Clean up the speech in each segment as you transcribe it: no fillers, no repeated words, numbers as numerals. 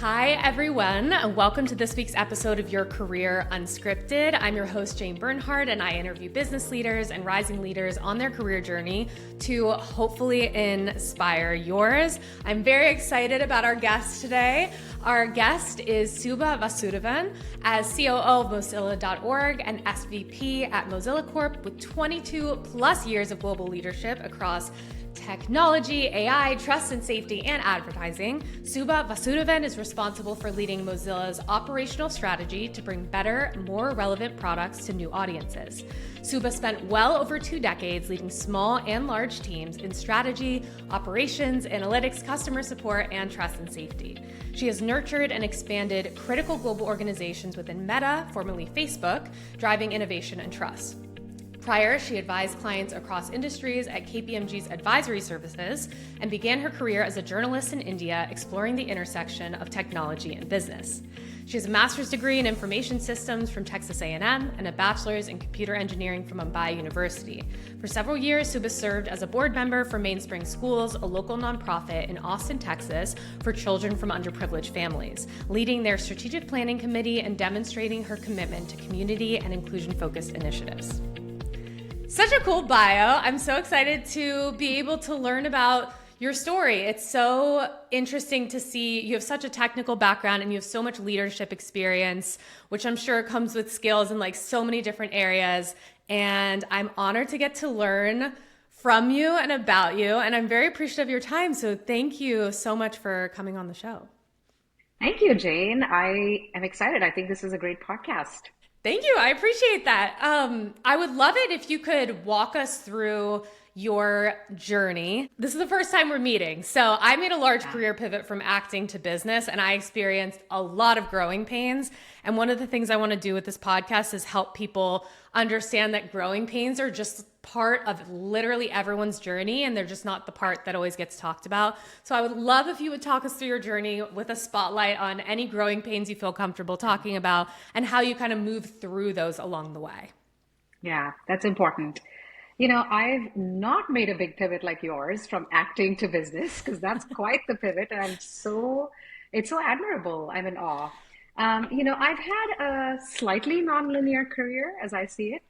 Hi, everyone, and welcome to this week's episode of Your Career Unscripted. I'm your host, Jane Bernhardt, and I interview business leaders and rising leaders on their career journey to hopefully inspire yours. I'm very excited about our guest today. Our guest is Suba Vasudevan, as COO of Mozilla.org and SVP at Mozilla Corp, with 22 plus years of global leadership across technology, AI, trust and safety, and advertising. Suba Vasudevan is responsible for leading Mozilla's operational strategy to bring better, more relevant products to new audiences. Suba spent well over 2 decades leading small and large teams in strategy, operations, analytics, customer support, and trust and safety. She has nurtured and expanded critical global organizations within Meta, formerly Facebook, driving innovation and trust. Prior, she advised clients across industries at KPMG's advisory services and began her career as a journalist in India, exploring the intersection of technology and business. She has a master's degree in information systems from Texas A&M and a bachelor's in computer engineering from Mumbai University. For several years, Suba served as a board member for Mainspring Schools, a local nonprofit in Austin, Texas, for children from underprivileged families, leading their strategic planning committee and demonstrating her commitment to community and inclusion-focused initiatives. Such a cool bio. I'm so excited to be able to learn about your story. It's so interesting to see you have such a technical background and you have so much leadership experience, which I'm sure comes with skills in like so many different areas. And I'm honored to get to learn from you and about you. And I'm very appreciative of your time. So thank you so much for coming on the show. Thank you, Jane. I am excited. I think this is a great podcast. Thank you. I appreciate that. I would love it if you could walk us through your journey. This is the first time we're meeting. So I made a large career pivot from acting to business, and I experienced a lot of growing pains. And one of the things I want to do with this podcast is help people understand that growing pains are just part of literally everyone's journey, and they're just not the part that always gets talked about. So I would love if you would talk us through your journey with a spotlight on any growing pains you feel comfortable talking about and how you kind of move through those along the way. Yeah, that's important. You know, I've not made a big pivot like yours from acting to business, because that's quite the pivot. And it's so admirable. I'm in awe. I've had a slightly nonlinear career as I see it.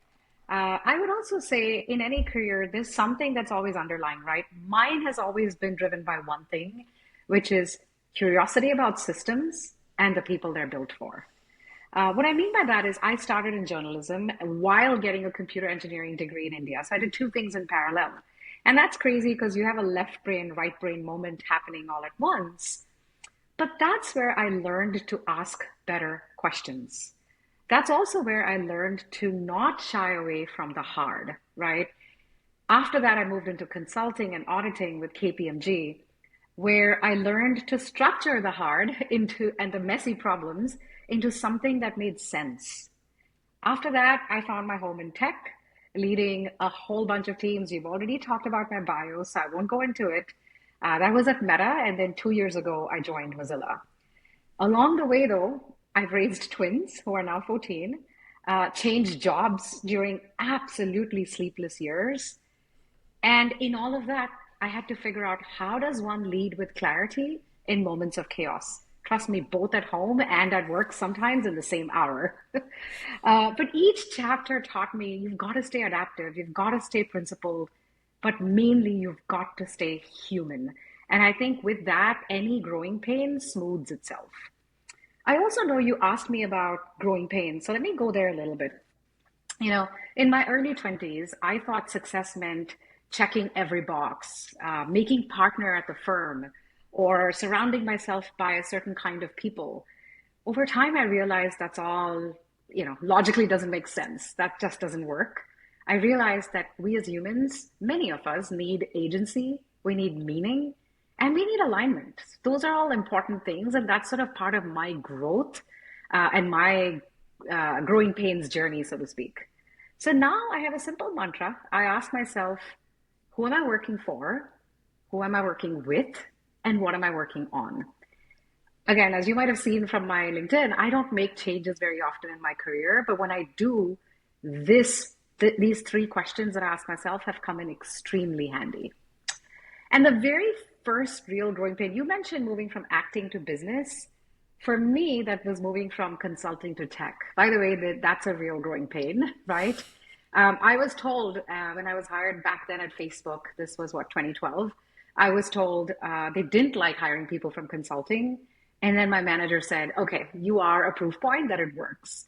I would also say in any career, there's something that's always underlying, right? Mine has always been driven by one thing, which is curiosity about systems and the people they're built for. What I mean by that is I started in journalism while getting a computer engineering degree in India. So I did 2 things in parallel. And that's crazy because you have a left brain, right brain moment happening all at once. But that's where I learned to ask better questions. That's also where I learned to not shy away from the hard, right? After that, I moved into consulting and auditing with KPMG, where I learned to structure the hard and the messy problems into something that made sense. After that, I found my home in tech, leading a whole bunch of teams. You've already talked about my bio, so I won't go into it. That was at Meta, and then 2 years ago, I joined Mozilla. Along the way, though, I've raised twins who are now 14, changed jobs during absolutely sleepless years. And in all of that, I had to figure out, how does one lead with clarity in moments of chaos? Trust me, both at home and at work, sometimes in the same hour. But each chapter taught me you've got to stay adaptive, you've got to stay principled, but mainly you've got to stay human. And I think with that, any growing pain smooths itself. I also know you asked me about growing pains, so let me go there a little bit. You know, in my early 20s, I thought success meant checking every box, making partner at the firm, or surrounding myself by a certain kind of people. Over time, I realized that's all, logically doesn't make sense. That just doesn't work. I realized that we as humans, many of us need agency, we need meaning, and we need alignment. Those are all important things, and that's sort of part of my growth and my growing pains journey, so to speak. So now I have a simple mantra. I ask myself, who am I working for? Who am I working with? And what am I working on? Again, as you might have seen from my LinkedIn, I don't make changes very often in my career, but when I do, these 3 questions that I ask myself have come in extremely handy. And the very first real growing pain, you mentioned moving from acting to business. For me, that was moving from consulting to tech. By the way, that's a real growing pain, right? I was told when I was hired back then at Facebook, this was what, 2012, I was told they didn't like hiring people from consulting. And then my manager said, okay, you are a proof point that it works.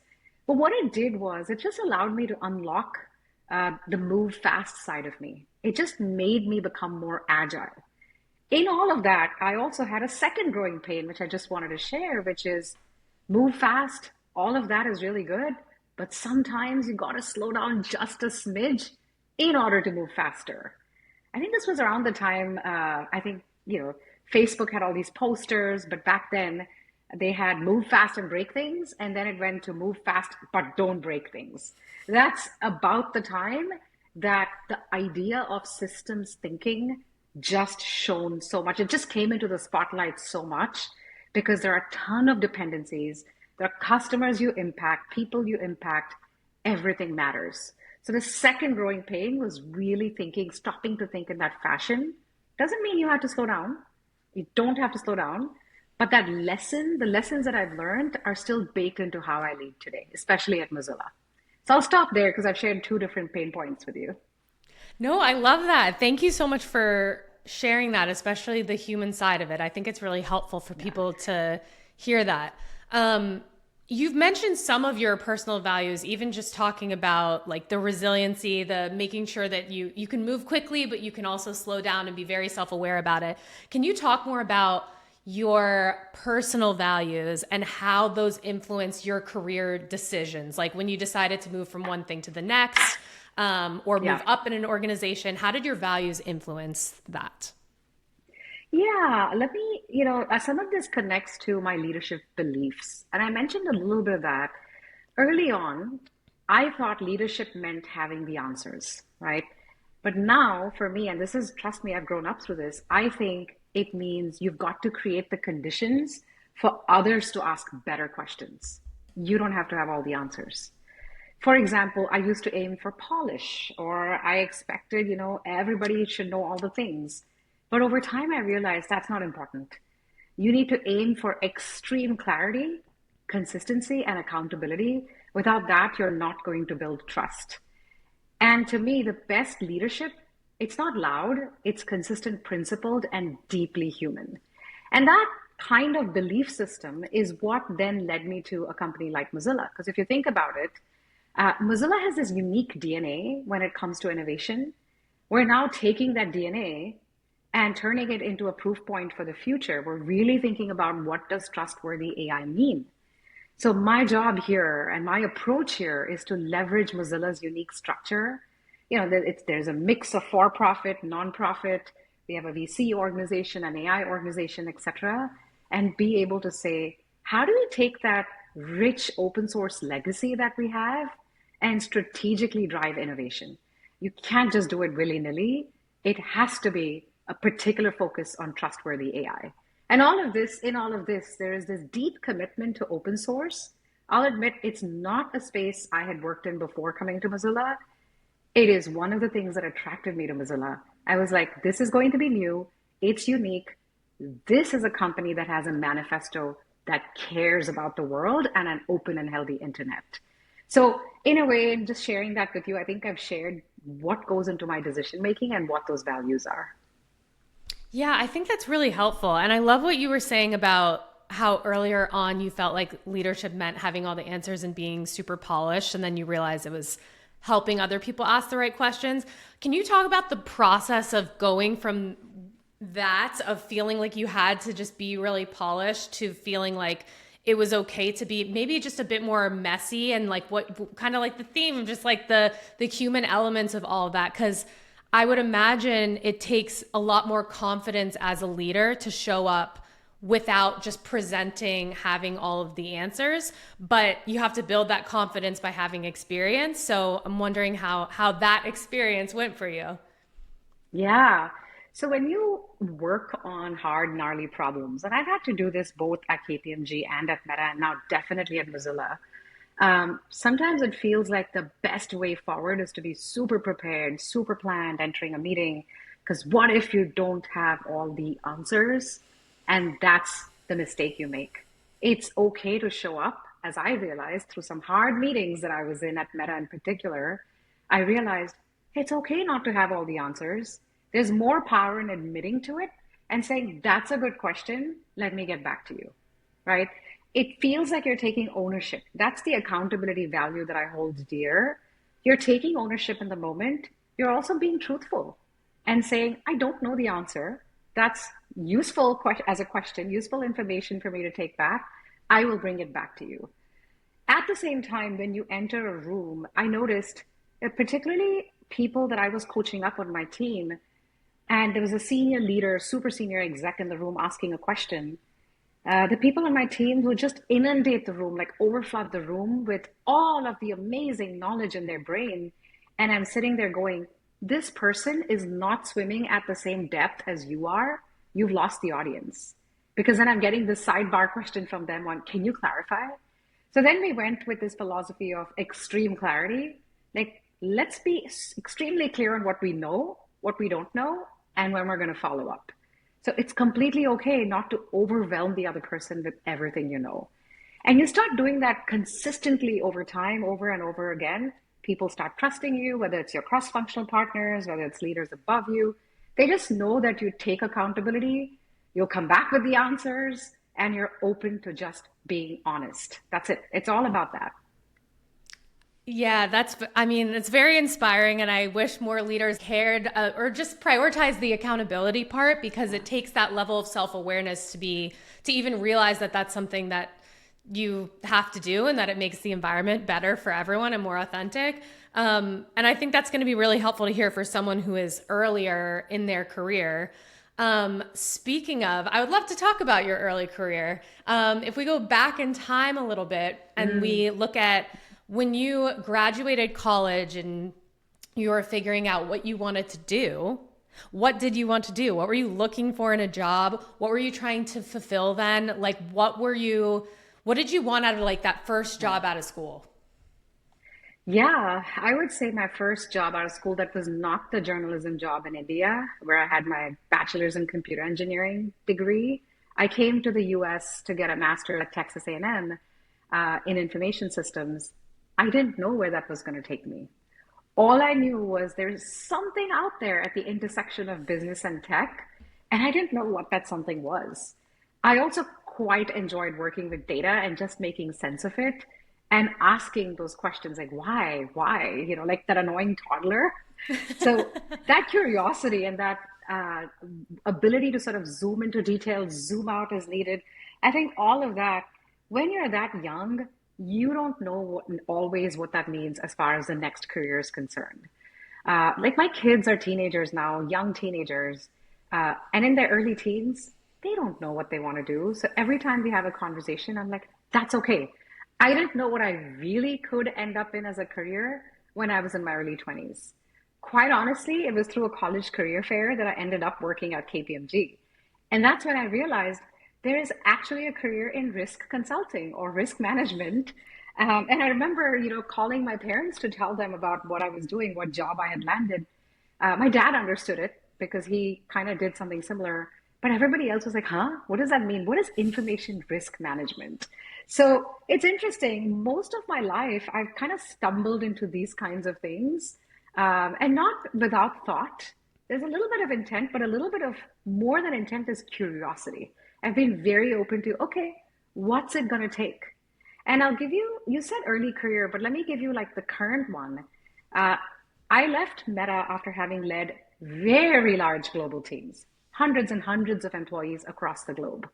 But what it did was it just allowed me to unlock the move fast side of me. It just made me become more agile. In all of that, I also had a second growing pain, which I just wanted to share, which is move fast. All of that is really good, but sometimes you got to slow down just a smidge in order to move faster. I think this was around the time, I think, Facebook had all these posters, but back then they had move fast and break things. And then it went to move fast, but don't break things. That's about the time that the idea of systems thinking just shone so much. It just came into the spotlight so much because there are a ton of dependencies. There are customers you impact, people you impact, everything matters. So the second growing pain was really thinking, stopping to think in that fashion. Doesn't mean you have to slow down. You don't have to slow down. But that lesson, the lessons that I've learned are still baked into how I lead today, especially at Mozilla. So I'll stop there because I've shared two different pain points with you. No, I love that. Thank you so much for sharing that, especially the human side of it. I think it's really helpful for people to hear that. You've mentioned some of your personal values, even just talking about like the resiliency, the making sure that you can move quickly, but you can also slow down and be very self-aware about it. Can you talk more about your personal values and how those influence your career decisions? Like when you decided to move from one thing to the next, or move up in an organization, how did your values influence that? Yeah, let me, some of this connects to my leadership beliefs. And I mentioned a little bit of that. Early on, I thought leadership meant having the answers, right? But now for me, and this is, trust me, I've grown up through this, I think it means you've got to create the conditions for others to ask better questions. You don't have to have all the answers. For example, I used to aim for polish, or I expected, everybody should know all the things. But over time, I realized that's not important. You need to aim for extreme clarity, consistency, and accountability. Without that, you're not going to build trust. And to me, the best leadership, it's not loud, it's consistent, principled, and deeply human. And that kind of belief system is what then led me to a company like Mozilla. Because if you think about it, Mozilla has this unique DNA when it comes to innovation. We're now taking that DNA and turning it into a proof point for the future. We're really thinking about what does trustworthy AI mean? So my job here and my approach here is to leverage Mozilla's unique structure. There's a mix of for-profit, non-profit. We have a VC organization, an AI organization, etc., and be able to say, how do we take that rich open source legacy that we have and strategically drive innovation? You can't just do it willy-nilly. It has to be a particular focus on trustworthy AI. And in all of this, there is this deep commitment to open source. I'll admit it's not a space I had worked in before coming to Mozilla. It is one of the things that attracted me to Mozilla. I was like, this is going to be new. It's unique. This is a company that has a manifesto that cares about the world and an open and healthy internet. So in a way, just sharing that with you, I think I've shared what goes into my decision making and what those values are. Yeah, I think that's really helpful. And I love what you were saying about how earlier on you felt like leadership meant having all the answers and being super polished. And then you realized it was helping other people ask the right questions. Can you talk about the process of going from that, of feeling like you had to just be really polished, to feeling like it was okay to be maybe just a bit more messy, and like what kind of like the theme of just like the human elements of all of that? Because I would imagine it takes a lot more confidence as a leader to show up without just presenting, having all of the answers, but you have to build that confidence by having experience. So I'm wondering how that experience went for you. Yeah. So when you work on hard, gnarly problems, and I've had to do this both at KPMG and at Meta, and now definitely at Mozilla, sometimes it feels like the best way forward is to be super prepared, super planned, entering a meeting. Because what if you don't have all the answers? And that's the mistake you make. It's okay to show up, as I realized through some hard meetings that I was in at Meta in particular. I realized it's okay not to have all the answers. There's more power in admitting to it and saying, that's a good question. Let me get back to you, right? It feels like you're taking ownership. That's the accountability value that I hold dear. You're taking ownership in the moment. You're also being truthful and saying, I don't know the answer. That's useful as a question, useful information for me to take back. I will bring it back to you. At the same time, when you enter a room, I noticed particularly people that I was coaching up on my team, and there was a senior leader, super senior exec in the room asking a question. The people on my team would just inundate the room, like overflood the room with all of the amazing knowledge in their brain. And I'm sitting there going, this person is not swimming at the same depth as you are. You've lost the audience. Because then I'm getting this sidebar question from them on, can you clarify? So then we went with this philosophy of extreme clarity. Like, let's be extremely clear on what we know, what we don't know, and when we're going to follow up. So it's completely okay not to overwhelm the other person with everything you know. And you start doing that consistently over time, over and over again. People start trusting you, whether it's your cross-functional partners, whether it's leaders above you. They just know that you take accountability, you'll come back with the answers, and you're open to just being honest. That's it. It's all about that. Yeah, I mean, it's very inspiring. And I wish more leaders cared or just prioritize the accountability part, because it takes that level of self-awareness to even realize that that's something that you have to do, and that it makes the environment better for everyone and more authentic. And I think that's going to be really helpful to hear for someone who is earlier in their career. Speaking of, I would love to talk about your early career. If we go back in time a little bit and we look at when you graduated college and you were figuring out what you wanted to do, what did you want to do? What were you looking for in a job? What were you trying to fulfill then? Like, what did you want out of like that first job out of school? Yeah, I would say my first job out of school that was not the journalism job in India, where I had my bachelor's in computer engineering degree. I came to the US to get a master at Texas A&M in information systems. I didn't know where that was going to take me. All I knew was there's something out there at the intersection of business and tech, and I didn't know what that something was. I also quite enjoyed working with data and just making sense of it and asking those questions like, why, like that annoying toddler. So that curiosity and that ability to sort of zoom into details, zoom out as needed, I think all of that, when you're that young, you don't know always what that means as far as the next career is concerned. Like my kids are teenagers now, young teenagers, and in their early teens, they don't know what they want to do. So every time we have a conversation, I'm like, that's okay. I didn't know what I really could end up in as a career when I was in my early 20s. Quite honestly, it was through a college career fair that I ended up working at KPMG. And that's when I realized there is actually a career in risk consulting or risk management. And I remember, calling my parents to tell them about what I was doing, what job I had landed. My dad understood it because he kind of did something similar. But everybody else was like, huh? What does that mean? What is information risk management? So it's interesting. Most of my life, I've kind of stumbled into these kinds of things and not without thought. There's a little bit of intent, but a little bit of more than intent is curiosity. I've been very open to, okay, what's it going to take? And I'll give you, you said early career, but let me give you like the current one. Uh, I left Meta after having led very large global teams, hundreds and hundreds of employees across the globe.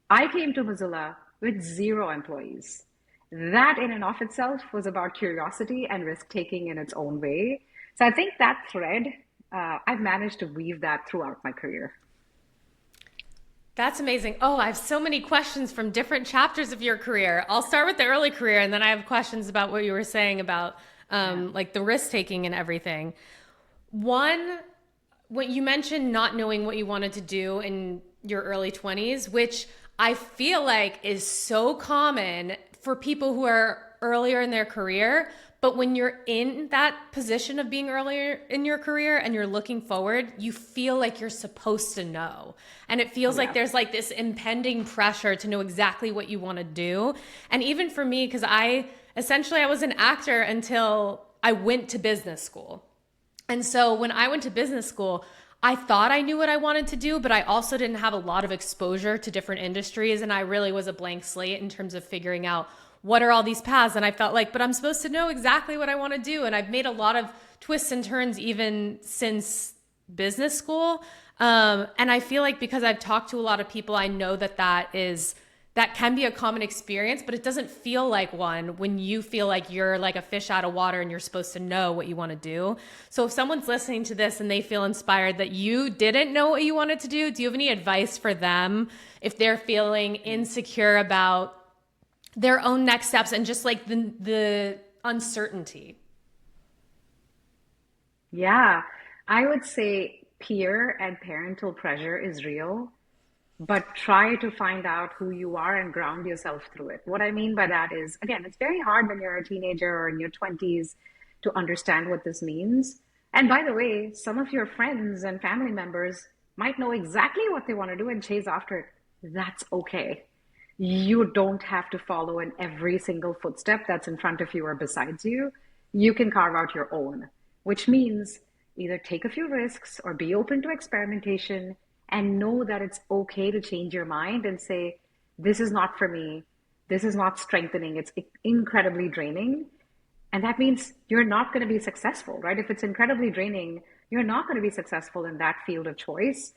I came to Mozilla with 0 employees. That in and of itself was about curiosity and risk taking in its own way. So I think that thread, I've managed to weave that throughout my career. That's amazing. Oh, I have so many questions from different chapters of your career. I'll start with the early career, and then I have questions about what you were saying about Yeah. like the risk taking and everything. One, what you mentioned not knowing what you wanted to do in your early 20s, which I feel like is so common for people who are earlier in their career, But when you're in that position of being earlier in your career and you're looking forward, you feel like you're supposed to know. And it Oh, feels like yeah. there's like this impending pressure to know exactly what you want to do. And even for me, because I was an actor until I went to business school. And so when I went to business school, I thought I knew what I wanted to do, but I also didn't have a lot of exposure to different industries. And I really was a blank slate in terms of figuring out what are all these paths. And I felt like, but I'm supposed to know exactly what I want to do. And I've made a lot of twists and turns even since business school. And I feel like because I've talked to a lot of people, I know that can be a common experience, but it doesn't feel like one when you feel like you're like a fish out of water and you're supposed to know what you want to do. So if someone's listening to this and they feel inspired that you didn't know what you wanted to do you have any advice for them if they're feeling insecure about their own next steps and just like the uncertainty? Yeah, I would say peer and parental pressure is real, but try to find out who you are and ground yourself through it. What I mean by that is, again, it's very hard when you're a teenager or in your 20s to understand what this means. And by the way, some of your friends and family members might know exactly what they want to do and chase after it. That's okay. You don't have to follow in every single footstep that's in front of you or besides you. You can carve out your own, which means either take a few risks or be open to experimentation and know that it's okay to change your mind and say, this is not for me. This is not strengthening. It's incredibly draining. And that means you're not going to be successful, right? If it's incredibly draining, you're not going to be successful in that field of choice.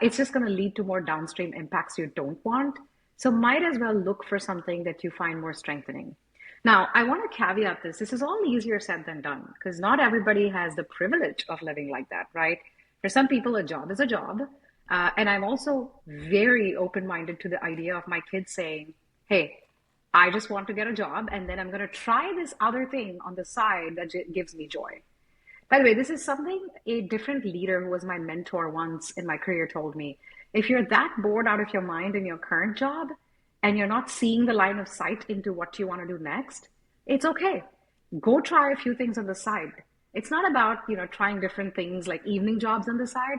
It's just going to lead to more downstream impacts you don't want. So might as well look for something that you find more strengthening. Now, I want to caveat this. This is all easier said than done because not everybody has the privilege of living like that, right? For some people, a job is a job. And I'm also very open-minded to the idea of my kids saying, hey, I just want to get a job and then I'm going to try this other thing on the side that gives me joy. By the way, this is something a different leader who was my mentor once in my career told me. If you're that bored out of your mind in your current job and you're not seeing the line of sight into what you want to do next, it's okay. Go try a few things on the side. It's not about, trying different things like evening jobs on the side.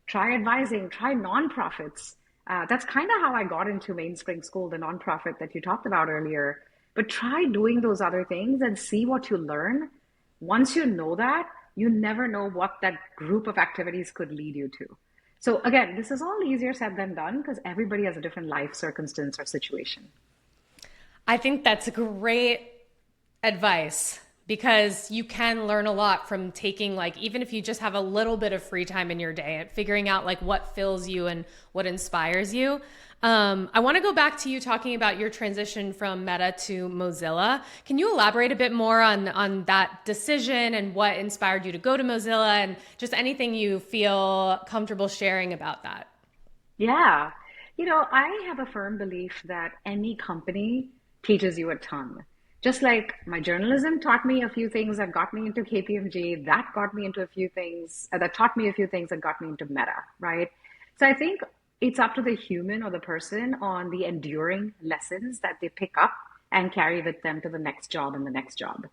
Try advising, try nonprofits. That's kind of how I got into Mainspring School, the nonprofit that you talked about earlier. But try doing those other things and see what you learn. Once you know that, you never know what that group of activities could lead you to. So again, this is all easier said than done because everybody has a different life circumstance or situation. I think that's great advice because you can learn a lot from taking, like, even if you just have a little bit of free time in your day and figuring out like what fills you and what inspires you. I want to go back to you talking about your transition from Meta to Mozilla. Can you elaborate a bit more on that decision and what inspired you to go to Mozilla and just anything you feel comfortable sharing about that? Yeah. I have a firm belief that any company teaches you a ton. Just like my journalism taught me a few things that got me into KPMG, that got me into a few things, that taught me a few things that got me into Meta, right? So I think it's up to the human or the person on the enduring lessons that they pick up and carry with them to the next job and the next job.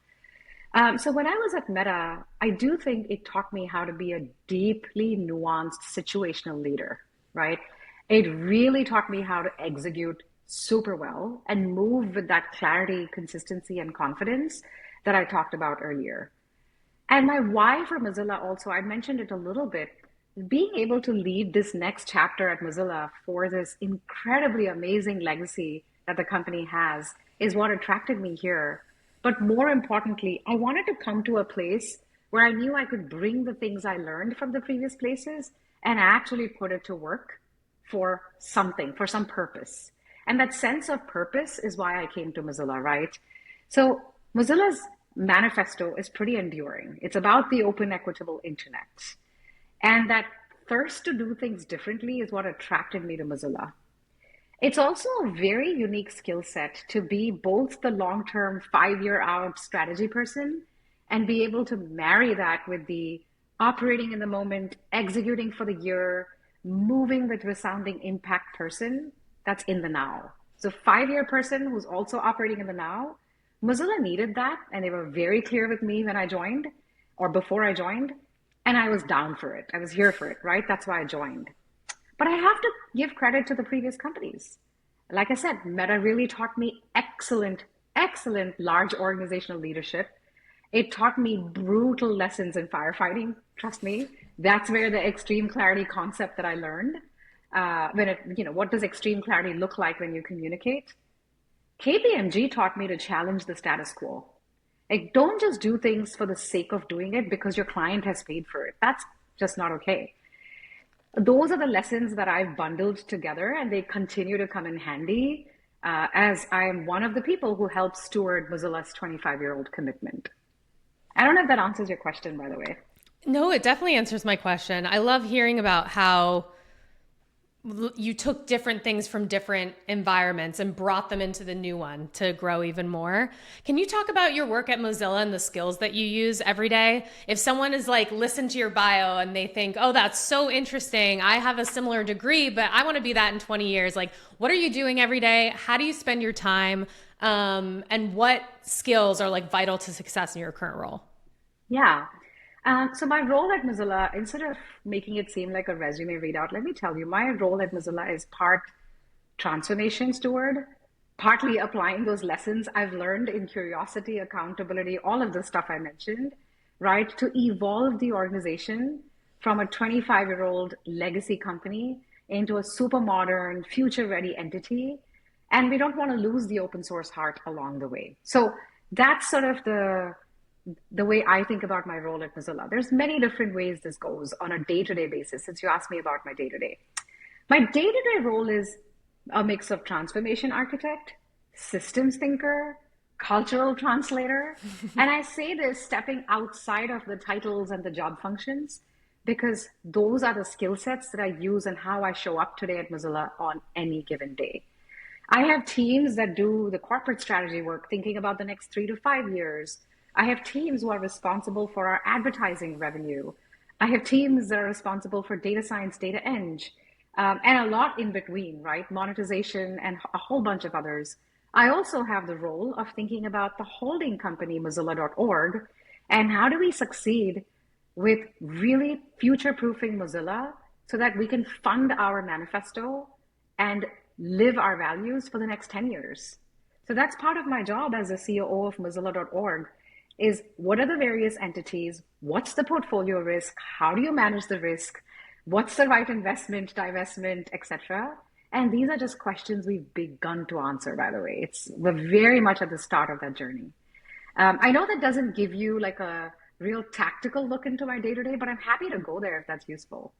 So when I was at Meta, I do think it taught me how to be a deeply nuanced situational leader, right? It really taught me how to execute super well and move with that clarity, consistency, and confidence that I talked about earlier. And my why for Mozilla also, I mentioned it a little bit, being able to lead this next chapter at Mozilla for this incredibly amazing legacy that the company has is what attracted me here. But more importantly, I wanted to come to a place where I knew I could bring the things I learned from the previous places and actually put it to work for something, for some purpose. And that sense of purpose is why I came to Mozilla, right? So Mozilla's manifesto is pretty enduring. It's about the open, equitable internet. And that thirst to do things differently is what attracted me to Mozilla. It's also a very unique skill set to be both the long-term 5-year out strategy person and be able to marry that with the operating in the moment, executing for the year, moving with resounding impact person that's in the now. So 5-year person who's also operating in the now, Mozilla needed that, and they were very clear with me when I joined or before I joined, and I was down for it. I was here for it, right? That's why I joined. But I have to give credit to the previous companies. Like I said, Meta really taught me excellent large organizational leadership. It taught me brutal lessons in firefighting. Trust me, that's where the extreme clarity concept that I learned. What does extreme clarity look like when you communicate? KPMG taught me to challenge the status quo. Like, don't just do things for the sake of doing it because your client has paid for it. That's just not okay. Those are the lessons that I've bundled together, and they continue to come in handy as I am one of the people who helped steward Mozilla's 25-year-old commitment. I don't know if that answers your question, by the way. No, it definitely answers my question. I love hearing about how you took different things from different environments and brought them into the new one to grow even more. Can you talk about your work at Mozilla and the skills that you use every day? If someone is like, listen to your bio and they think, oh, that's so interesting. I have a similar degree, but I want to be that in 20 years. Like, what are you doing every day? How do you spend your time? And what skills are like vital to success in your current role? Yeah. So my role at Mozilla, instead of making it seem like a resume readout, let me tell you, my role at Mozilla is part transformation steward, partly applying those lessons I've learned in curiosity, accountability, all of the stuff I mentioned, right? To evolve the organization from a 25-year-old legacy company into a super modern, future ready entity. And we don't want to lose the open source heart along the way. So that's sort of the way I think about my role at Mozilla. There's many different ways this goes on a day-to-day basis, since you asked me about my day-to-day. My day-to-day role is a mix of transformation architect, systems thinker, cultural translator. And I say this stepping outside of the titles and the job functions, because those are the skill sets that I use and how I show up today at Mozilla on any given day. I have teams that do the corporate strategy work, thinking about the next 3 to 5 years. I have teams who are responsible for our advertising revenue. I have teams that are responsible for data science, data eng, and a lot in between, right? Monetization and a whole bunch of others. I also have the role of thinking about the holding company, Mozilla.org, and how do we succeed with really future-proofing Mozilla so that we can fund our manifesto and live our values for the next 10 years. So that's part of my job as the COO of Mozilla.org is what are the various entities? What's the portfolio risk? How do you manage the risk? What's the right investment, divestment, etc.? And these are just questions we've begun to answer, by the way. We're very much at the start of that journey. I know that doesn't give you like a real tactical look into my day-to-day, but I'm happy to go there if that's useful.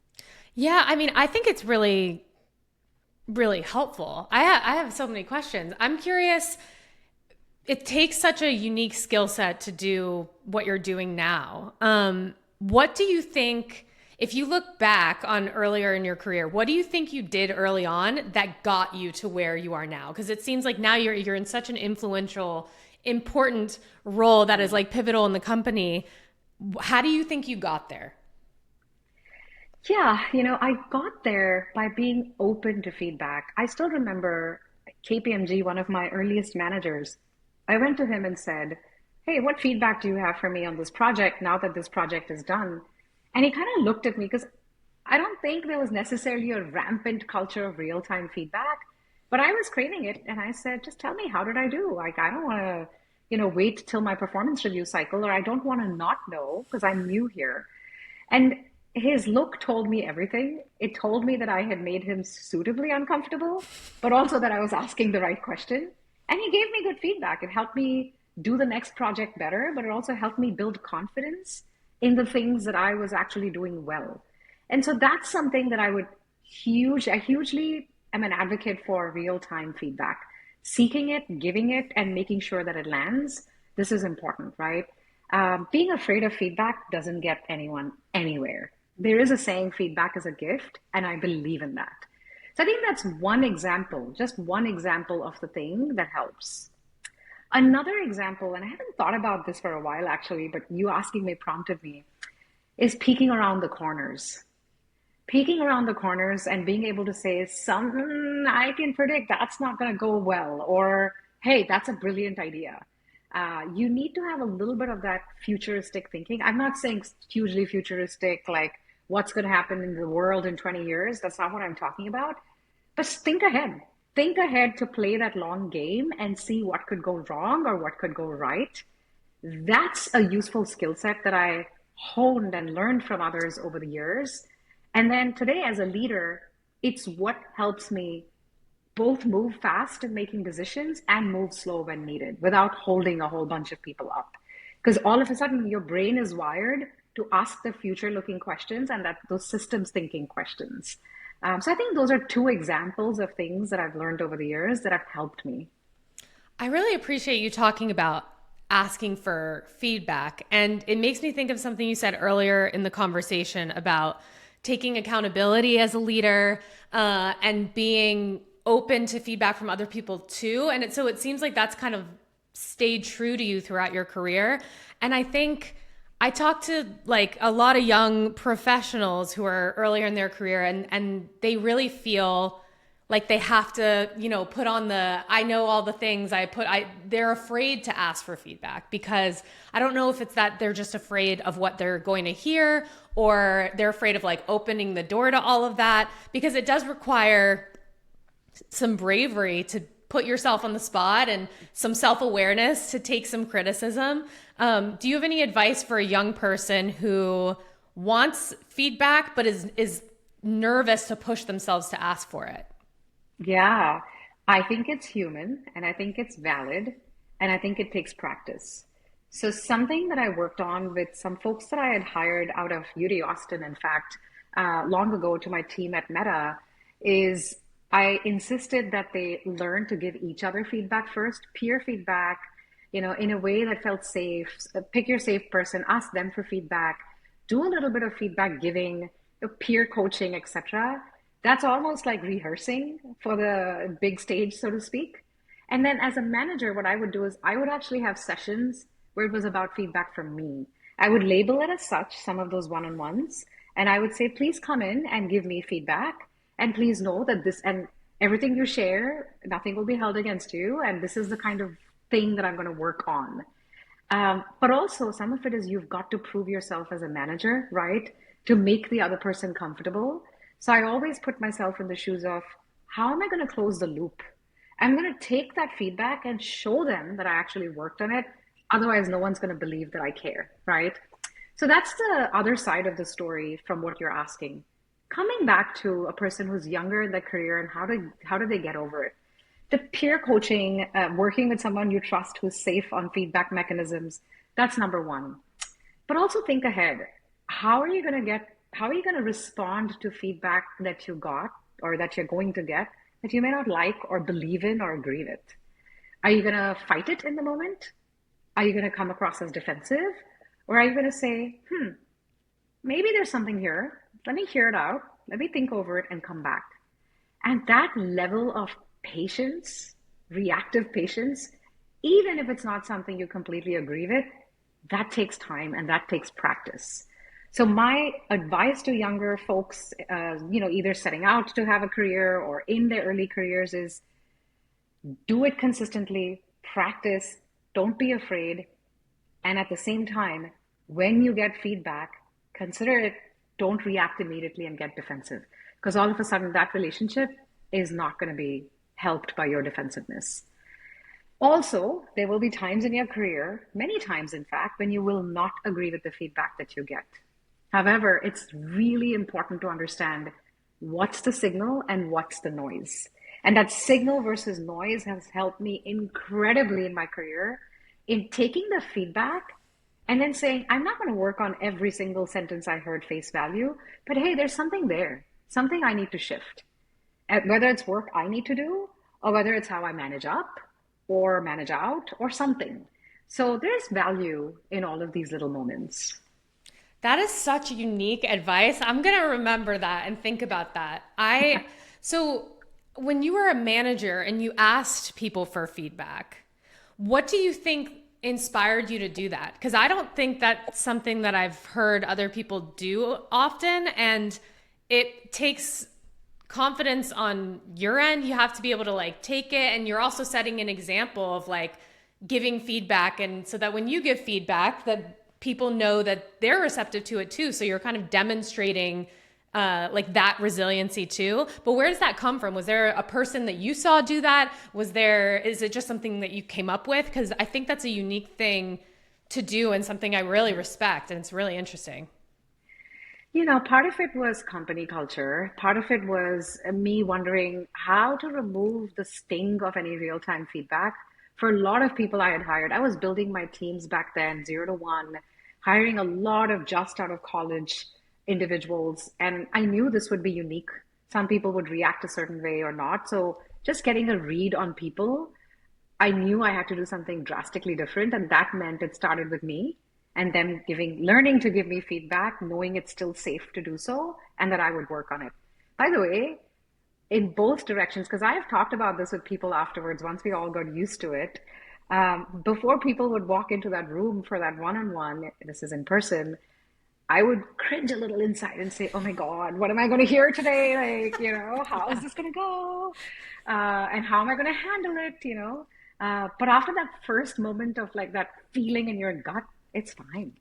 Yeah, I mean, I think it's really, really helpful. I have so many questions. I'm curious, it takes such a unique skill set to do what you're doing now. What do you think, if you look back on earlier in your career, what do you think you did early on that got you to where you are now? Because it seems like now you're in such an influential, important role that is like pivotal in the company. How do you think you got there? Yeah, I got there by being open to feedback. I still remember KPMG, one of my earliest managers. I went to him and said, hey, what feedback do you have for me on this project now that this project is done? And he kind of looked at me because I don't think there was necessarily a rampant culture of real-time feedback, but I was craving it. And I said, just tell me, how did I do? Like, I don't want to, wait till my performance review cycle, or I don't want to not know because I'm new here. And his look told me everything. It told me that I had made him suitably uncomfortable, but also that I was asking the right question. And he gave me good feedback. It helped me do the next project better, but it also helped me build confidence in the things that I was actually doing well. And so that's something that I hugely am an advocate for real-time feedback. Seeking it, giving it, and making sure that it lands. This is important, right? Being afraid of feedback doesn't get anyone anywhere. There is a saying, feedback is a gift, and I believe in that. So I think that's one example, just one example of the thing that helps. Another example, and I haven't thought about this for a while actually, but you asking me prompted me, is peeking around the corners. Peeking around the corners and being able to say, I can predict that's not going to go well, or hey, that's a brilliant idea. You need to have a little bit of that futuristic thinking. I'm not saying hugely futuristic, like what's going to happen in the world in 20 years. That's not what I'm talking about. But think ahead. Think ahead to play that long game and see what could go wrong or what could go right. That's a useful skill set that I honed and learned from others over the years. And then today, as a leader, it's what helps me both move fast in making decisions and move slow when needed without holding a whole bunch of people up. Because all of a sudden, your brain is wired to ask the future looking questions and that those systems thinking questions. So I think those are two examples of things that I've learned over the years that have helped me. I really appreciate you talking about asking for feedback. And it makes me think of something you said earlier in the conversation about taking accountability as a leader, and being open to feedback from other people too. And so it seems like that's kind of stayed true to you throughout your career. And I think I talk to like a lot of young professionals who are earlier in their career, and they really feel like they have to, put on I know all the things they're afraid to ask for feedback, because I don't know if it's that they're just afraid of what they're going to hear, or they're afraid of like opening the door to all of that, because it does require some bravery to put yourself on the spot and some self-awareness to take some criticism. Do you have any advice for a young person who wants feedback but is nervous to push themselves to ask for it? Yeah, I think it's human and I think it's valid and I think it takes practice. So, something that I worked on with some folks that I had hired out of UT Austin, in fact, long ago to my team at Meta, is I insisted that they learn to give each other feedback first, peer feedback, in a way that felt safe. Pick your safe person, ask them for feedback, do a little bit of feedback giving, peer coaching, etc. That's almost like rehearsing for the big stage, so to speak. And then as a manager, what I would do is I would actually have sessions where it was about feedback from me. I would label it as such, some of those one-on-ones, and I would say, please come in and give me feedback. And please know that this and everything you share, nothing will be held against you. And this is the kind of thing that I'm going to work on. But also, some of it is you've got to prove yourself as a manager, right? To make the other person comfortable. So I always put myself in the shoes of how am I going to close the loop? I'm going to take that feedback and show them that I actually worked on it. Otherwise, no one's going to believe that I care, right? So that's the other side of the story from what you're asking. Coming back to a person who's younger in their career and how do they get over it? The peer coaching, working with someone you trust who's safe on feedback mechanisms, that's number one. But also think ahead. How are you going to respond to feedback that you got or that you're going to get that you may not like or believe in or agree with? Are you going to fight it in the moment? Are you going to come across as defensive? Or are you going to say, maybe there's something here. Let me hear it out. Let me think over it and come back. And that level of patience, reactive patience, even if it's not something you completely agree with, that takes time and that takes practice. So my advice to younger folks, either setting out to have a career or in their early careers is do it consistently, practice, don't be afraid. And at the same time, when you get feedback, consider it. Don't react immediately and get defensive, because all of a sudden that relationship is not going to be helped by your defensiveness. Also, there will be times in your career, many times in fact, when you will not agree with the feedback that you get. However, it's really important to understand what's the signal and what's the noise. And that signal versus noise has helped me incredibly in my career in taking the feedback and then saying, I'm not going to work on every single sentence I heard face value, but hey, there's something there, something I need to shift. Whether it's work I need to do, or whether it's how I manage up or manage out or something. So there's value in all of these little moments. That is such unique advice. I'm going to remember that and think about that. So when you were a manager and you asked people for feedback, what do you think inspired you to do that? Because I don't think that's something that I've heard other people do often. And it takes confidence on your end. You have to be able to like take it. And you're also setting an example of like, giving feedback, and so that when you give feedback that people know that they're receptive to it too. So you're kind of demonstrating like that resiliency too. But where does that come from? Was there a person that you saw do that? Is it just something that you came up with? Because I think that's a unique thing to do and something I really respect, and it's really interesting. Part of it was company culture. Part of it was me wondering how to remove the sting of any real-time feedback. For a lot of people I had hired, I was building my teams back then, 0 to 1, hiring a lot of just out of college individuals. And I knew this would be unique. Some people would react a certain way or not. So just getting a read on people, I knew I had to do something drastically different. And that meant it started with me and them learning to give me feedback, knowing it's still safe to do so, and that I would work on it. By the way, in both directions, because I have talked about this with people afterwards, once we all got used to it, before people would walk into that room for that one-on-one, this is in person, I would cringe a little inside and say, oh my God, what am I going to hear today? Like, how is this going to go? And how am I going to handle it? But after that first moment of like that feeling in your gut, it's fine.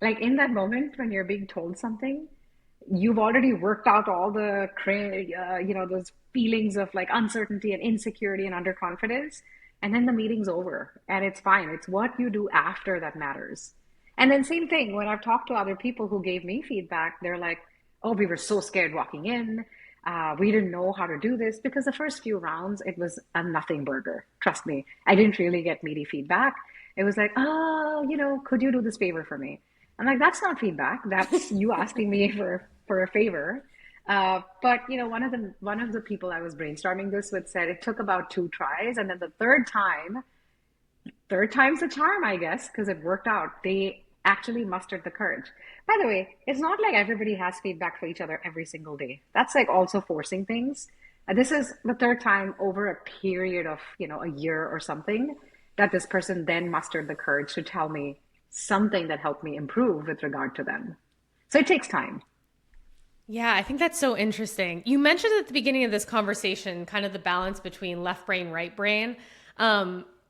Like in that moment when you're being told something, you've already worked out all the, those feelings of like uncertainty and insecurity and underconfidence. And then the meeting's over and it's fine. It's what you do after that matters. And then same thing, when I've talked to other people who gave me feedback, they're like, oh, we were so scared walking in. We didn't know how to do this because the first few rounds, it was a nothing burger. Trust me, I didn't really get meaty feedback. It was like, oh, could you do this favor for me? I'm like, that's not feedback. That's you asking me for a favor. But one of the people I was brainstorming this with said it took about 2 tries, and then the third time's the charm, I guess, because it worked out. They actually mustered the courage. By the way, it's not like everybody has feedback for each other every single day. That's like also forcing things. This is the third time over a period of, a year or something that this person then mustered the courage to tell me something that helped me improve with regard to them. So it takes time. Yeah, I think that's so interesting. You mentioned at the beginning of this conversation kind of the balance between left brain, right brain.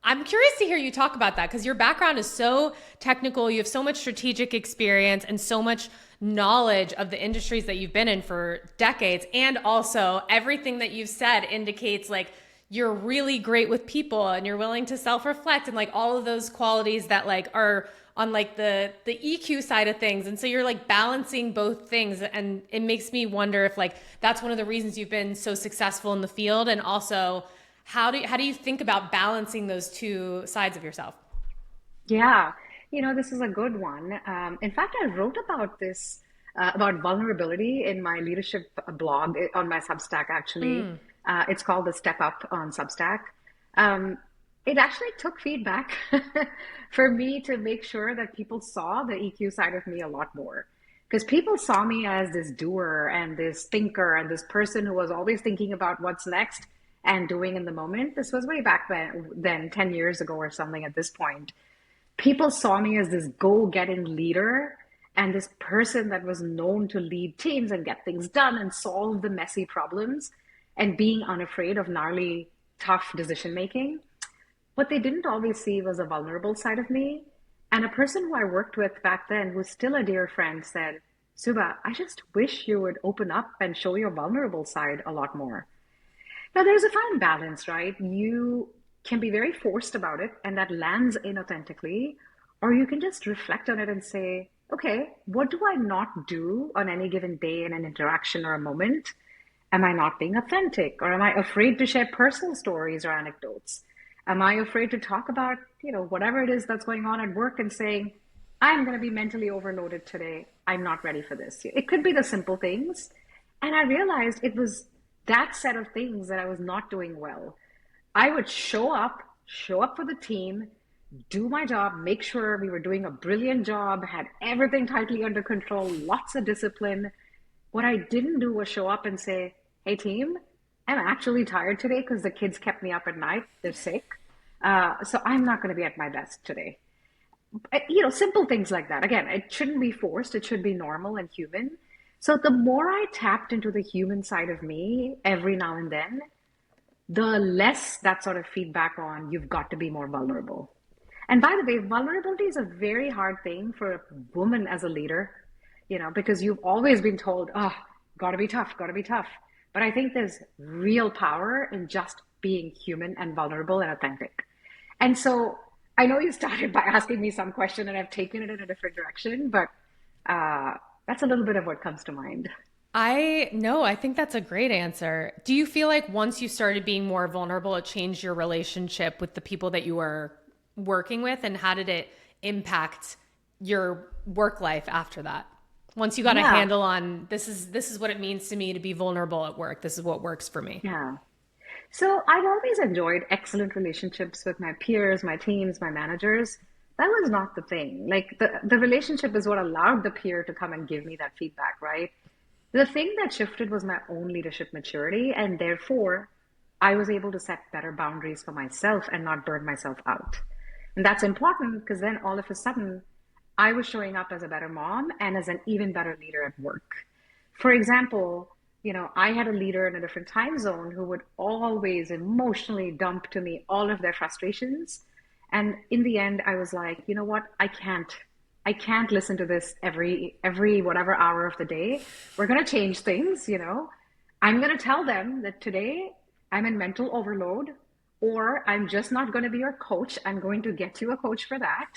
I'm curious to hear you talk about that because your background is so technical. You have so much strategic experience and so much knowledge of the industries that you've been in for decades. And also everything that you've said indicates like you're really great with people and you're willing to self-reflect and like all of those qualities that like are on like the EQ side of things. And so you're like balancing both things. And it makes me wonder if like that's one of the reasons you've been so successful in the field. And also how do you think about balancing those two sides of yourself? Yeah, this is a good one. In fact, I wrote about this, about vulnerability in my leadership blog on my Substack, actually. It's called The Step Up on Substack. It actually took feedback for me to make sure that people saw the EQ side of me a lot more. Because people saw me as this doer and this thinker and this person who was always thinking about what's next and doing in the moment. This was way back then 10 years ago or something at this point. People saw me as this go-getting leader and this person that was known to lead teams and get things done and solve the messy problems and being unafraid of gnarly, tough decision making. What they didn't always see was a vulnerable side of me. And a person who I worked with back then, who's still a dear friend, said, Suba, I just wish you would open up and show your vulnerable side a lot more. Now, there's a fine balance, right? You can be very forced about it, and that lands inauthentically, or you can just reflect on it and say, okay, what do I not do on any given day in an interaction or a moment? Am I not being authentic, or am I afraid to share personal stories or anecdotes? Am I afraid to talk about, whatever it is that's going on at work and saying, I'm going to be mentally overloaded today. I'm not ready for this. It could be the simple things. And I realized it was that set of things that I was not doing well. I would show up for the team, do my job, make sure we were doing a brilliant job, had everything tightly under control, lots of discipline. What I didn't do was show up and say, hey team, I'm actually tired today because the kids kept me up at night. They're sick. So I'm not going to be at my best today. Simple things like that. Again, it shouldn't be forced. It should be normal and human. So the more I tapped into the human side of me every now and then, the less that sort of feedback on you've got to be more vulnerable. And by the way, vulnerability is a very hard thing for a woman as a leader, because you've always been told, oh, gotta be tough, gotta be tough. But I think there's real power in just being human and vulnerable and authentic. And so I know you started by asking me some question and I've taken it in a different direction, but that's a little bit of what comes to mind. I think that's a great answer. Do you feel like once you started being more vulnerable, it changed your relationship with the people that you were working with? And how did it impact your work life after that? Once you got a Yeah, handle on this is what it means to me to be vulnerable at work. This is what works for me. yeah. So I've always enjoyed excellent relationships with my peers, my teams, my managers. That was not the thing. Like the relationship is what allowed the peer to come and give me that feedback, right? The thing that shifted was my own leadership maturity, and therefore I was able to set better boundaries for myself and not burn myself out. And that's important because then all of a sudden I was showing up as a better mom and as an even better leader at work. For example, I had a leader in a different time zone who would always emotionally dump to me all of their frustrations. And in the end, I was like, you know what? I can't listen to this every whatever hour of the day. We're going to change things. I'm going to tell them that today I'm in mental overload, or I'm just not going to be your coach. I'm going to get you a coach for that.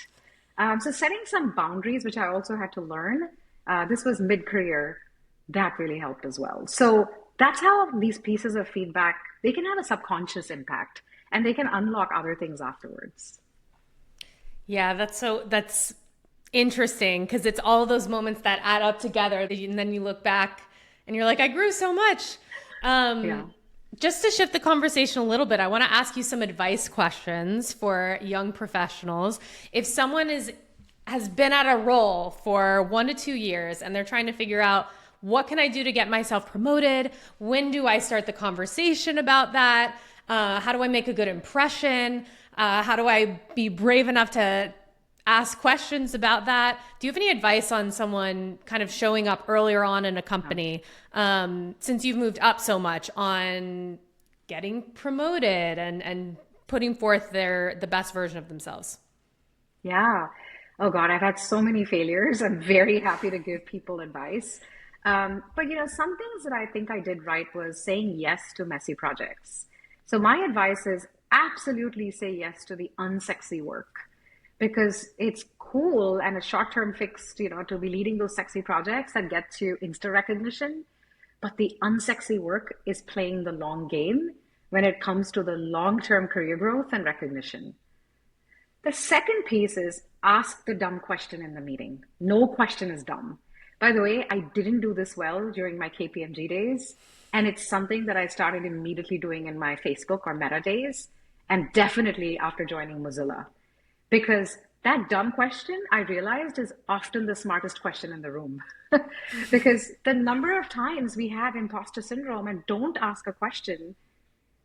So setting some boundaries, which I also had to learn, this was mid-career, that really helped as well. So that's how these pieces of feedback, they can have a subconscious impact and they can unlock other things afterwards. Yeah, that's interesting because it's all those moments that add up together, and then you look back and you're like, I grew so much. Yeah. Um, just to shift the conversation a little bit, I want to ask you some advice questions for young professionals. If someone has been at a role for 1 to 2 years and they're trying to figure out what can I do to get myself promoted? When do I start the conversation about that? How do I make a good impression? How do I be brave enough to ask questions about that? Do you have any advice on someone kind of showing up earlier on in a company, since you've moved up so much, on getting promoted and putting forth the best version of themselves? Yeah. Oh God, I've had so many failures. I'm very happy to give people advice. But some things that I think I did right was saying yes to messy projects. So my advice is absolutely say yes to the unsexy work because it's cool and a short-term fix, to be leading those sexy projects that get you Insta recognition. But the unsexy work is playing the long game when it comes to the long-term career growth and recognition. The second piece is ask the dumb question in the meeting. No question is dumb. By the way, I didn't do this well during my KPMG days, and it's something that I started immediately doing in my Facebook or Meta days, and definitely after joining Mozilla. Because that dumb question, I realized, is often the smartest question in the room. Because the number of times we have imposter syndrome and don't ask a question,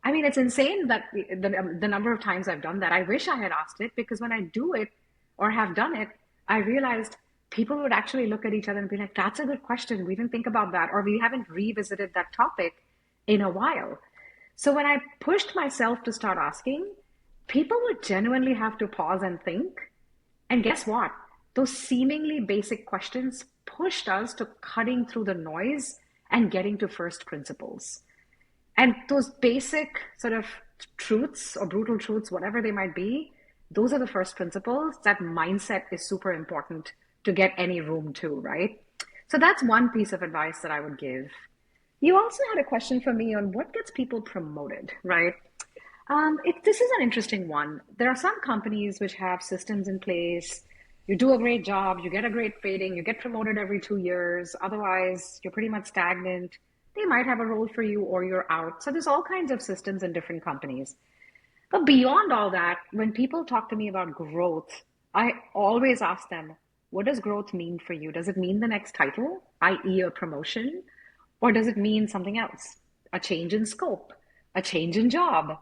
I mean, it's insane that the number of times I've done that. I wish I had asked it because when I do it or have done it, I realized people would actually look at each other and be like, that's a good question. We didn't think about that, or we haven't revisited that topic in a while. So when I pushed myself to start asking, people would genuinely have to pause and think. And guess what? Those seemingly basic questions pushed us to cutting through the noise and getting to first principles. And those basic sort of truths or brutal truths, whatever they might be, those are the first principles. That mindset is super important to get any room to, right? So that's one piece of advice that I would give. You also had a question for me on what gets people promoted, right? This is an interesting one. There are some companies which have systems in place. You do a great job, you get a great rating, you get promoted every 2 years. Otherwise, you're pretty much stagnant. They might have a role for you or you're out. So there's all kinds of systems in different companies. But beyond all that, when people talk to me about growth, I always ask them, what does growth mean for you? Does it mean the next title, i.e., a promotion? Or does it mean something else? A change in scope, a change in job?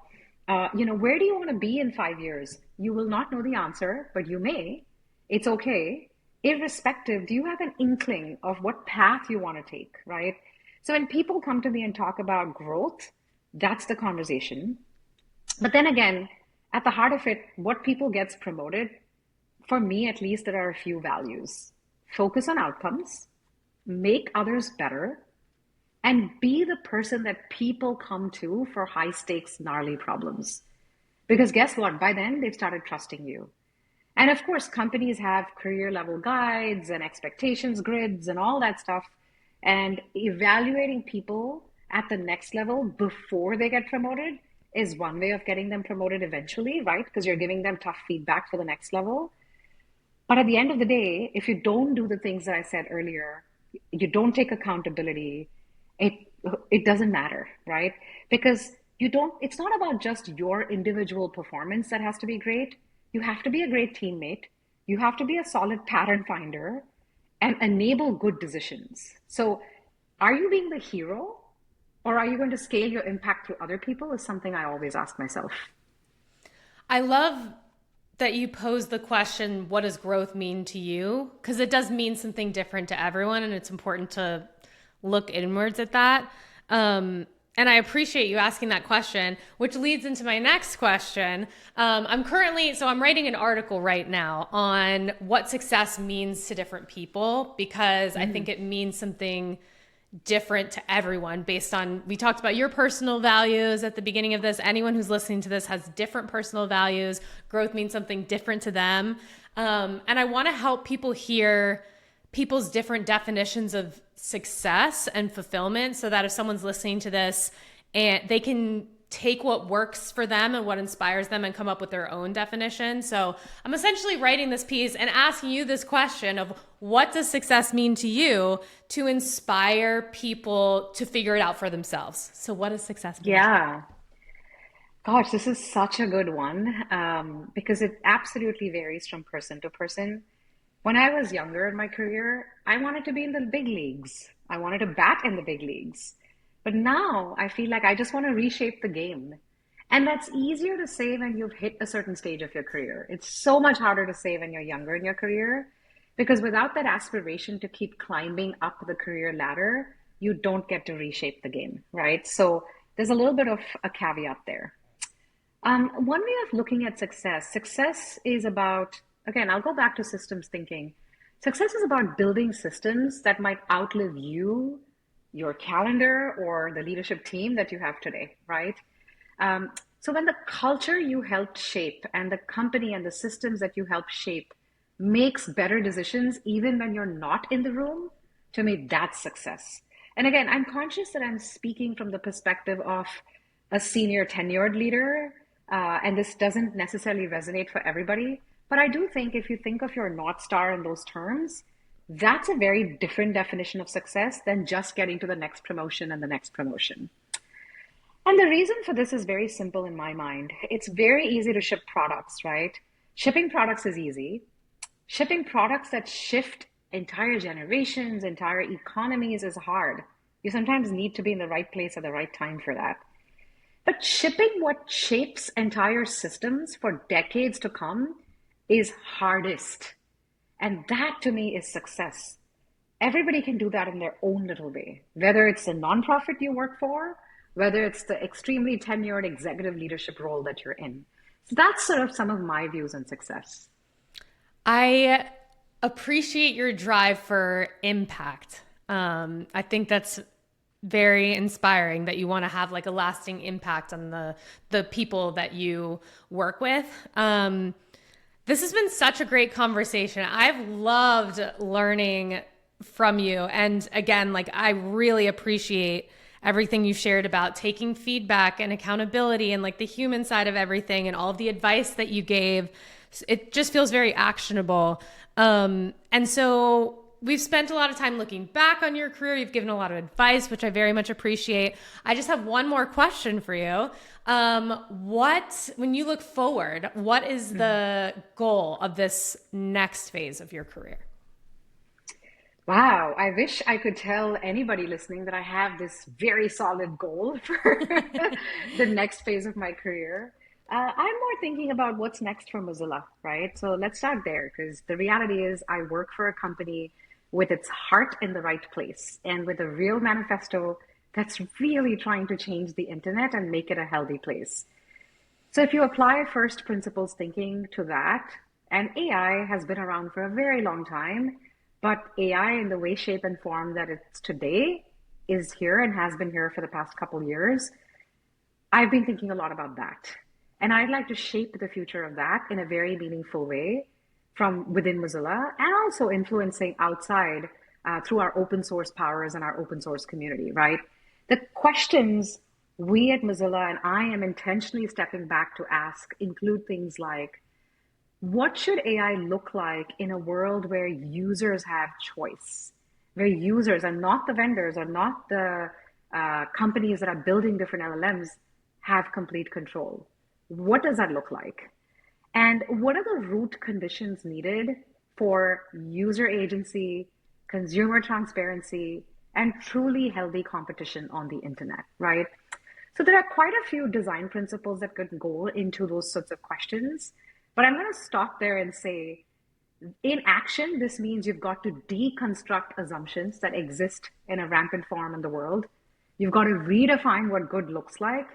Where do you want to be in 5 years? You will not know the answer, but you may. It's okay. Irrespective, do you have an inkling of what path you want to take, right? So when people come to me and talk about growth, that's the conversation. But then again, at the heart of it, what people gets promoted, for me at least, there are a few values. Focus on outcomes, make others better, and be the person that people come to for high stakes, gnarly problems. Because guess what? By then, they've started trusting you. And of course, companies have career level guides and expectations grids and all that stuff. And evaluating people at the next level before they get promoted is one way of getting them promoted eventually, right? Because you're giving them tough feedback for the next level. But at the end of the day, if you don't do the things that I said earlier, you don't take accountability, it it doesn't matter, right? Because you don't, it's not about just your individual performance that has to be great. You have to be a great teammate. You have to be a solid pattern finder and enable good decisions. So are you being the hero or are you going to scale your impact to other people is something I always ask myself. I love that you pose the question, what does growth mean to you? Because it does mean something different to everyone, and it's important to look inwards at that. And I appreciate you asking that question, which leads into my next question. I'm writing an article right now on what success means to different people, because I think it means something different to everyone based on, we talked about your personal values at the beginning of this. Anyone who's listening to this has different personal values. Growth means something different to them. And I want to help people hear people's different definitions of success and fulfillment, so that if someone's listening to this and they can take what works for them and what inspires them and come up with their own definition. So I'm essentially writing this piece and asking you this question of, what does success mean to you, to inspire people to figure it out for themselves? So what does success mean? Yeah. Gosh, this is such a good one because it absolutely varies from person to person. When I was younger in my career, I wanted to be in the big leagues. I wanted to bat in the big leagues. But now I feel like I just want to reshape the game. And that's easier to say when you've hit a certain stage of your career. It's so much harder to say when you're younger in your career, because without that aspiration to keep climbing up the career ladder, you don't get to reshape the game, right? So there's a little bit of a caveat there. One way of looking at success is about, again, I'll go back to systems thinking. Success is about building systems that might outlive you, your calendar, or the leadership team that you have today, right? So when the culture you helped shape and the company and the systems that you help shape makes better decisions, even when you're not in the room, to me, that's success. And again, I'm conscious that I'm speaking from the perspective of a senior tenured leader, and this doesn't necessarily resonate for everybody. But I do think if you think of your North Star in those terms, that's a very different definition of success than just getting to the next promotion and the next promotion. And the reason for this is very simple in my mind. It's very easy to ship products, right? Shipping products is easy. Shipping products that shift entire generations, entire economies is hard. You sometimes need to be in the right place at the right time for that. But shipping what shapes entire systems for decades to come is hardest. And that to me is success. Everybody can do that in their own little way, whether it's the nonprofit you work for, whether it's the extremely tenured executive leadership role that you're in. So that's sort of some of my views on success. I appreciate your drive for impact. I think that's very inspiring that you want to have like a lasting impact on the people that you work with. This has been such a great conversation. I've loved learning from you. And again, like, I really appreciate everything you shared about taking feedback and accountability and like the human side of everything and all of the advice that you gave. It just feels very actionable. And so we've spent a lot of time looking back on your career. You've given a lot of advice, which I very much appreciate. I just have one more question for you. When you look forward, what is the goal of this next phase of your career? Wow, I wish I could tell anybody listening that I have this very solid goal for the next phase of my career. I'm more thinking about what's next for Mozilla, right? So let's start there, because the reality is I work for a company with its heart in the right place and with a real manifesto that's really trying to change the internet and make it a healthy place. So if you apply first principles thinking to that, and AI has been around for a very long time, but AI in the way, shape, and form that it's today is here and has been here for the past couple years. I've been thinking a lot about that. And I'd like to shape the future of that in a very meaningful way from within Mozilla and also influencing outside through our open source powers and our open source community, right? The questions we at Mozilla, and I am intentionally stepping back to ask, include things like, what should AI look like in a world where users have choice, where users are not the vendors or not the companies that are building different LLMs have complete control? What does that look like? And what are the root conditions needed for user agency, consumer transparency, and truly healthy competition on the internet, right? So there are quite a few design principles that could go into those sorts of questions. But I'm going to stop there and say, in action, this means you've got to deconstruct assumptions that exist in a rampant form in the world. You've got to redefine what good looks like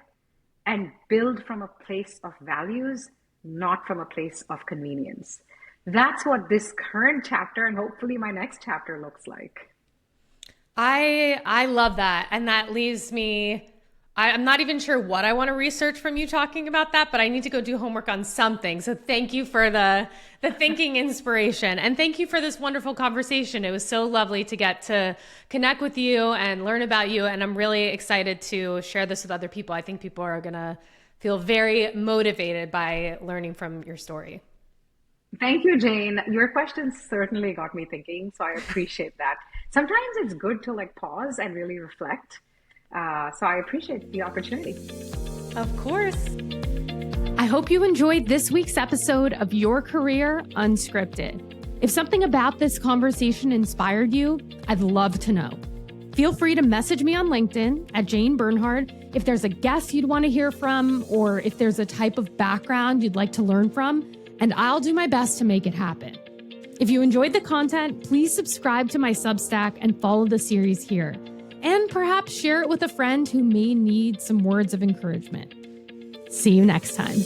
and build from a place of values, not from a place of convenience. That's what this current chapter and hopefully my next chapter looks like. I love that. And that leaves me, I'm not even sure what I want to research from you talking about that, but I need to go do homework on something. So thank you for the thinking inspiration. And thank you for this wonderful conversation. It was so lovely to get to connect with you and learn about you. And I'm really excited to share this with other people. I think people are going to feel very motivated by learning from your story. Thank you, Jane. Your questions certainly got me thinking, so I appreciate that. Sometimes it's good to pause and really reflect. So I appreciate the opportunity. Of course. I hope you enjoyed this week's episode of Your Career Unscripted. If something about this conversation inspired you, I'd love to know. Feel free to message me on LinkedIn at Jane Bernhard if there's a guest you'd want to hear from, or if there's a type of background you'd like to learn from, and I'll do my best to make it happen. If you enjoyed the content, please subscribe to my Substack and follow the series here. And perhaps share it with a friend who may need some words of encouragement. See you next time.